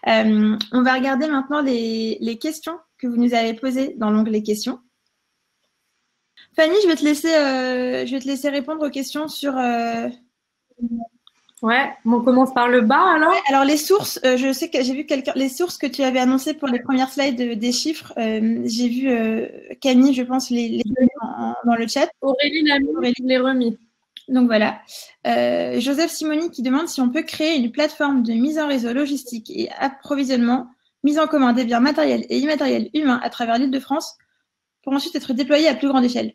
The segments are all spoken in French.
On va regarder maintenant les questions que vous nous avez posées dans l'onglet questions. Fanny, je vais te laisser répondre aux questions sur… Ouais, on commence par le bas alors. Ouais, alors les sources, je sais que j'ai vu les sources que tu avais annoncées pour les premières slides des chiffres. J'ai vu Camille, je pense, les dans le chat. Aurélie l'a mis, je l'ai remis. Donc voilà. Joseph Simoni qui demande si on peut créer une plateforme de mise en réseau logistique et approvisionnement, mise en commun des biens matériels et immatériels humains à travers l'Île-de-France pour ensuite être déployée à plus grande échelle.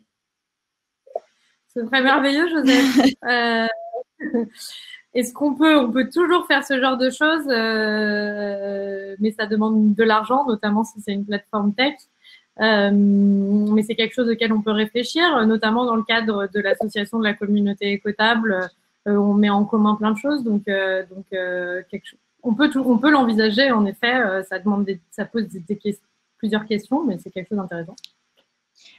Ce serait merveilleux, Joseph. Est-ce qu'on peut toujours faire ce genre de choses, mais ça demande de l'argent, notamment si c'est une plateforme tech. Mais c'est quelque chose auquel on peut réfléchir, notamment dans le cadre de l'association de la communauté écotable. On met en commun plein de choses, donc on peut l'envisager. En effet, ça pose plusieurs questions, mais c'est quelque chose d'intéressant.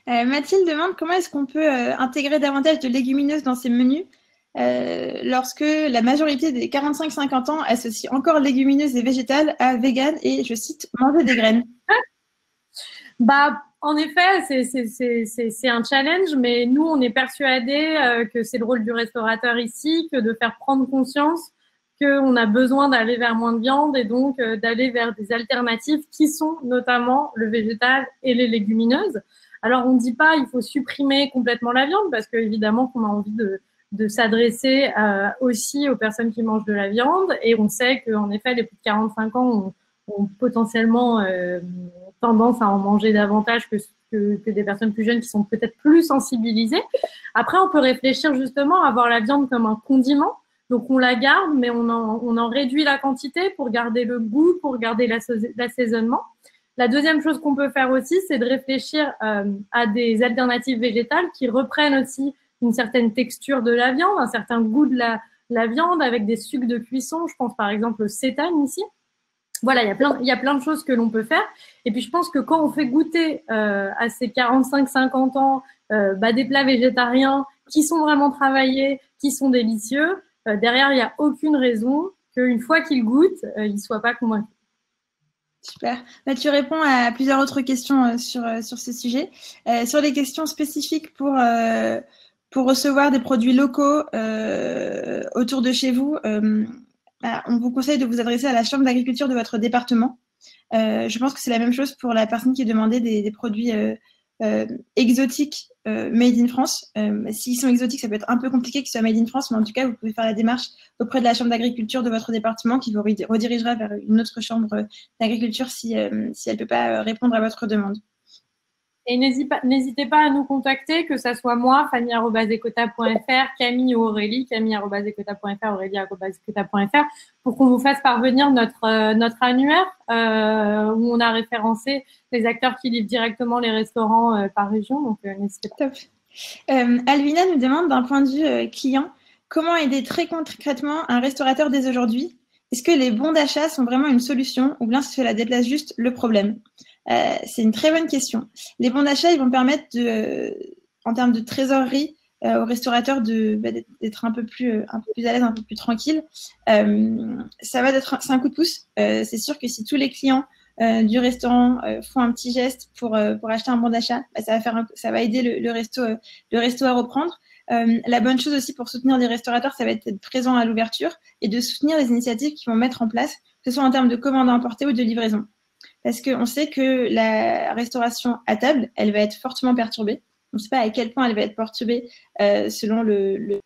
Mathilde demande comment est-ce qu'on peut intégrer davantage de légumineuses dans ces menus lorsque la majorité des 45-50 ans associe encore légumineuses et végétales à vegan et, je cite, manger des graines. Bah, en effet, c'est un challenge, mais nous, on est persuadés que c'est le rôle du restaurateur ici, que de faire prendre conscience qu'on a besoin d'aller vers moins de viande et donc d'aller vers des alternatives qui sont notamment le végétal et les légumineuses. Alors, on ne dit pas il faut supprimer complètement la viande parce qu'évidemment qu'on a envie de s'adresser aussi aux personnes qui mangent de la viande et on sait qu'en effet, les plus de 45 ans ont potentiellement tendance à en manger davantage que des personnes plus jeunes qui sont peut-être plus sensibilisées. Après, on peut réfléchir justement à voir la viande comme un condiment. Donc, on la garde, mais on en réduit la quantité pour garder le goût, pour garder l'assaisonnement. La deuxième chose qu'on peut faire aussi, c'est de réfléchir à des alternatives végétales qui reprennent aussi une certaine texture de la viande, un certain goût de la viande avec des sucs de cuisson. Je pense par exemple au seitan ici. Voilà, il y a plein de choses que l'on peut faire. Et puis, je pense que quand on fait goûter à ces 45-50 ans des plats végétariens qui sont vraiment travaillés, qui sont délicieux, derrière, il n'y a aucune raison qu'une fois qu'ils goûtent, ils ne soient pas convaincus. Super. Là, tu réponds à plusieurs autres questions sur ce sujet. Sur les questions spécifiques pour recevoir des produits locaux autour de chez vous, on vous conseille de vous adresser à la chambre d'agriculture de votre département. Je pense que c'est la même chose pour la personne qui demandait des produits exotiques made in France. S'ils sont exotiques, ça peut être un peu compliqué qu'ils soient made in France, mais en tout cas, vous pouvez faire la démarche auprès de la chambre d'agriculture de votre département qui vous redirigera vers une autre chambre d'agriculture si elle ne peut pas répondre à votre demande. Et n'hésitez pas à nous contacter, que ce soit moi, fanny@ecota.fr, Camille ou Aurélie, camille@ecota.fr, aurélie@ecota.fr, pour qu'on vous fasse parvenir notre annuaire où on a référencé les acteurs qui livrent directement les restaurants par région. Donc, n'hésitez pas. Top. Alvina nous demande d'un point de vue client, comment aider très concrètement un restaurateur dès aujourd'hui? Est-ce que les bons d'achat sont vraiment une solution ou bien cela déplace juste le problème? C'est une très bonne question. Les bons d'achat, ils vont permettre, en termes de trésorerie, aux restaurateurs d'être un peu plus à l'aise, un peu plus tranquille. C'est un coup de pouce. C'est sûr que si tous les clients du restaurant font un petit geste pour acheter un bon d'achat, ça va aider le resto à reprendre. La bonne chose aussi pour soutenir les restaurateurs, ça va être d'être présent à l'ouverture et de soutenir les initiatives qu'ils vont mettre en place, que ce soit en termes de commande à emporter ou de livraison. Parce qu'on sait que la restauration à table, elle va être fortement perturbée. On ne sait pas à quel point elle va être perturbée selon le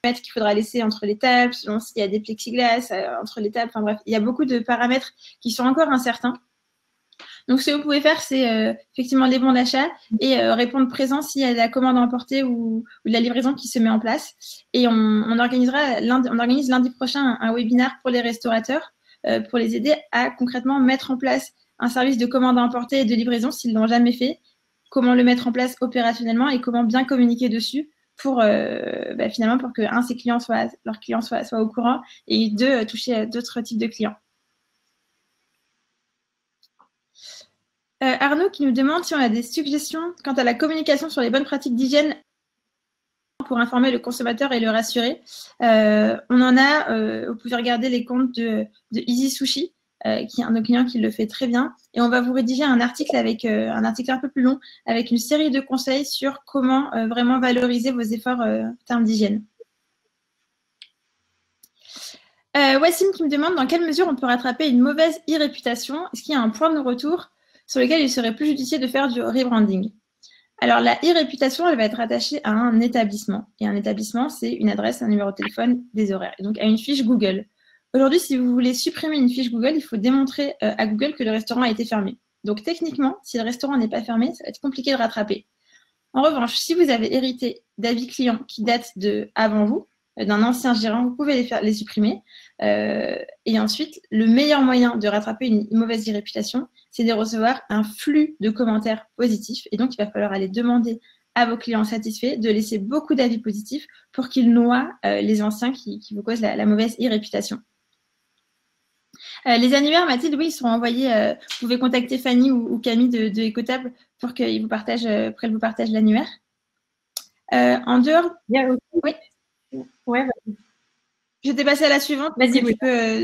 mètre qu'il faudra laisser entre les tables, selon s'il y a des plexiglas entre les tables. Enfin bref, il y a beaucoup de paramètres qui sont encore incertains. Donc, ce que vous pouvez faire, c'est effectivement les bons d'achat et répondre présent s'il y a de la commande à emporter ou de la livraison qui se met en place. Et on organise lundi prochain un webinaire pour les restaurateurs pour les aider à concrètement mettre en place un service de commande à emporter et de livraison s'ils ne l'ont jamais fait, comment le mettre en place opérationnellement et comment bien communiquer dessus pour finalement pour que, un, leurs clients soient au courant et deux, toucher d'autres types de clients. Arnaud qui nous demande si on a des suggestions quant à la communication sur les bonnes pratiques d'hygiène pour informer le consommateur et le rassurer. On en a, vous pouvez regarder les comptes de Easy Sushi, qui est un de nos clients qui le fait très bien. Et on va vous rédiger un article un article un peu plus long avec une série de conseils sur comment vraiment valoriser vos efforts en termes d'hygiène. Wassim qui me demande dans quelle mesure on peut rattraper une mauvaise e-réputation. Est-ce qu'il y a un point de retour sur lequel il serait plus judicieux de faire du rebranding? Alors, la e-réputation, elle va être attachée à un établissement. Et un établissement, c'est une adresse, un numéro de téléphone, des horaires. Et donc, à une fiche Google. Aujourd'hui, si vous voulez supprimer une fiche Google, il faut démontrer à Google que le restaurant a été fermé. Donc, techniquement, si le restaurant n'est pas fermé, ça va être compliqué de rattraper. En revanche, si vous avez hérité d'avis clients qui datent avant vous, d'un ancien gérant, vous pouvez les supprimer. Et ensuite, le meilleur moyen de rattraper une mauvaise réputation, c'est de recevoir un flux de commentaires positifs. Et donc, il va falloir aller demander à vos clients satisfaits de laisser beaucoup d'avis positifs pour qu'ils noient les anciens qui vous causent la mauvaise réputation. Les annuaires, Mathilde, oui, ils seront envoyés. Vous pouvez contacter Fanny ou Camille de Ecotable pour qu'elles vous partagent l'annuaire. En dehors… Oui. Ouais, vas-y. Je t'ai passé à la suivante. Vas-y, oui.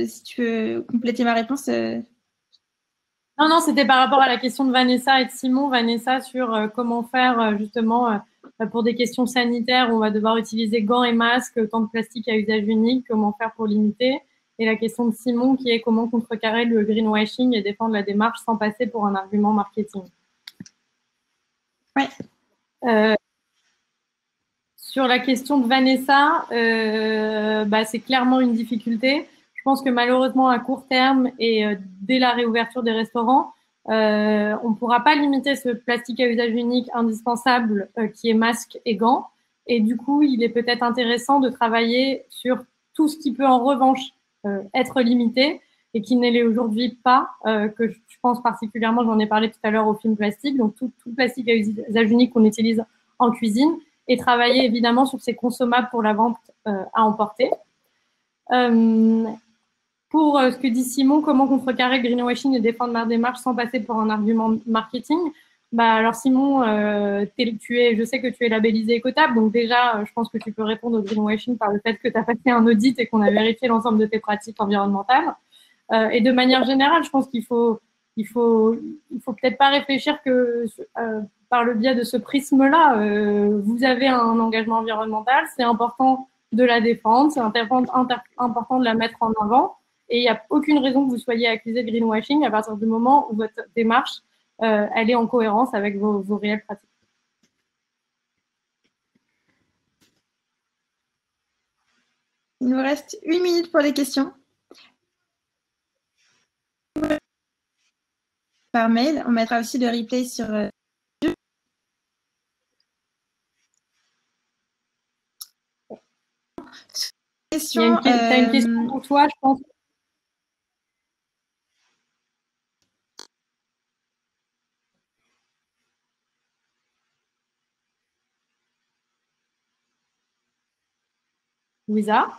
Si tu peux compléter ma réponse. Non, c'était par rapport à la question de Vanessa et de Simon. Vanessa, sur comment faire justement pour des questions sanitaires, on va devoir utiliser gants et masques, autant de plastique à usage unique, comment faire pour limiter. Et la question de Simon qui est comment contrecarrer le greenwashing et défendre la démarche sans passer pour un argument marketing. Oui. Sur la question de Vanessa, c'est clairement une difficulté. Je pense que malheureusement, à court terme et dès la réouverture des restaurants, on ne pourra pas limiter ce plastique à usage unique indispensable qui est masque et gants. Et du coup, il est peut-être intéressant de travailler sur tout ce qui peut en revanche être limité et qui ne l'est aujourd'hui pas, que je pense particulièrement, j'en ai parlé tout à l'heure au film plastique, donc tout plastique à usage unique qu'on utilise en cuisine, et travailler évidemment sur ces consommables pour la vente à emporter. Pour ce que dit Simon, comment contrecarrer le greenwashing et défendre ma démarche sans passer pour un argument marketing? Alors Simon, je sais que tu es labellisé Ecotable, donc déjà, je pense que tu peux répondre au greenwashing par le fait que tu as passé un audit et qu'on a vérifié l'ensemble de tes pratiques environnementales. Et de manière générale, je pense qu'il faut peut-être pas réfléchir que par le biais de ce prisme-là, vous avez un engagement environnemental, c'est important de la défendre, c'est important de la mettre en avant, et il n'y a aucune raison que vous soyez accusé de greenwashing à partir du moment où votre démarche elle est en cohérence avec vos réelles pratiques. Il nous reste 1 minute pour les questions. Par mail, on mettra aussi le replay sur… Tu as une question pour toi, je pense. Louisa?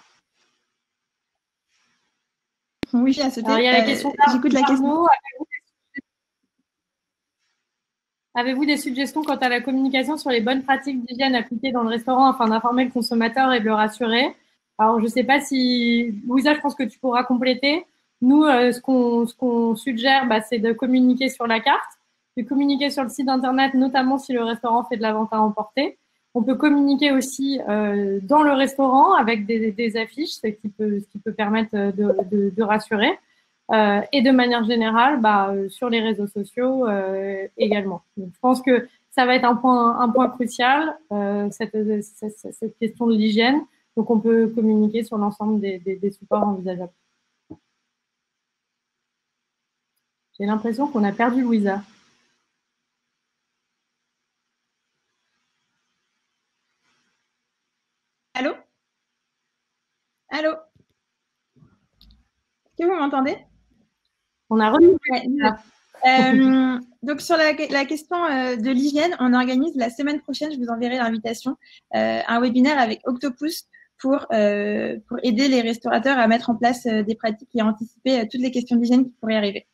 Oui, j'ai sauté. Alors, il y a la question. J'écoute la question. Avez-vous des suggestions quant à la communication sur les bonnes pratiques d'hygiène appliquées dans le restaurant afin d'informer le consommateur et de le rassurer? Alors, je ne sais pas si… Louisa, je pense que tu pourras compléter. Nous, ce qu'on suggère, c'est de communiquer sur la carte, de communiquer sur le site Internet, notamment si le restaurant fait de la vente à emporter. On peut communiquer aussi dans le restaurant avec des affiches, ce qui peut permettre de rassurer. Et de manière générale, sur les réseaux sociaux également. Donc, je pense que ça va être un point crucial, cette question de l'hygiène. Donc, on peut communiquer sur l'ensemble des supports envisageables. J'ai l'impression qu'on a perdu Louisa. Allô? Allô? Est-ce que vous m'entendez? On a remis. Donc, sur la question de l'hygiène, on organise la semaine prochaine, je vous enverrai l'invitation, un webinaire avec Octopus pour aider les restaurateurs à mettre en place des pratiques et à anticiper toutes les questions d'hygiène qui pourraient arriver.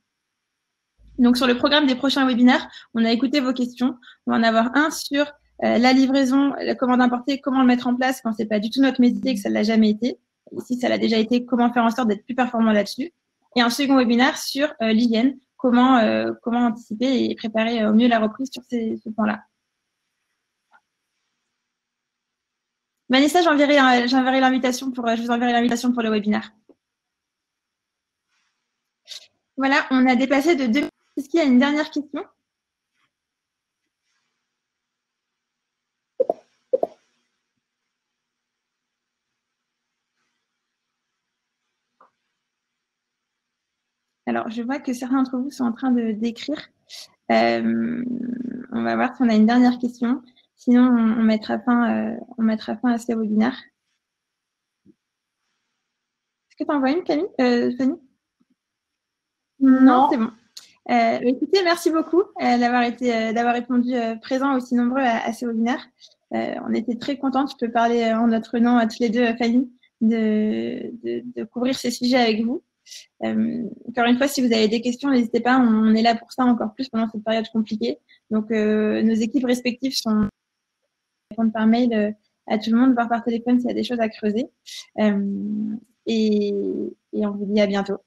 Donc, sur le programme des prochains webinaires, on a écouté vos questions. On va en avoir un sur La livraison, la commande importée, comment le mettre en place quand c'est pas du tout notre métier et que ça ne l'a jamais été. Ici, ça l'a déjà été, comment faire en sorte d'être plus performant là-dessus. Et un second webinaire sur l'hygiène, comment anticiper et préparer au mieux la reprise sur ce point-là. Vanessa, je vous enverrai l'invitation pour le webinaire. Voilà, on a dépassé de 2 minutes. Est-ce qu'il y a une dernière question? Alors, je vois que certains d'entre vous sont en train d'écrire. On va voir si on a une dernière question. Sinon, on mettra fin à ce webinaire. Est-ce que tu en vois une, Camille, Fanny? Non, c'est bon. Écoutez, merci beaucoup d'avoir répondu présent aussi nombreux à ce webinaire. On était très contents. Je peux parler en notre nom à tous les deux, Fanny, de couvrir ces sujets avec vous. Encore une fois, si vous avez des questions, n'hésitez pas. On est là pour ça encore plus pendant cette période compliquée. Donc, nos équipes respectives sont répondre par mail à tout le monde, voire par téléphone s'il y a des choses à creuser. Et on vous dit à bientôt.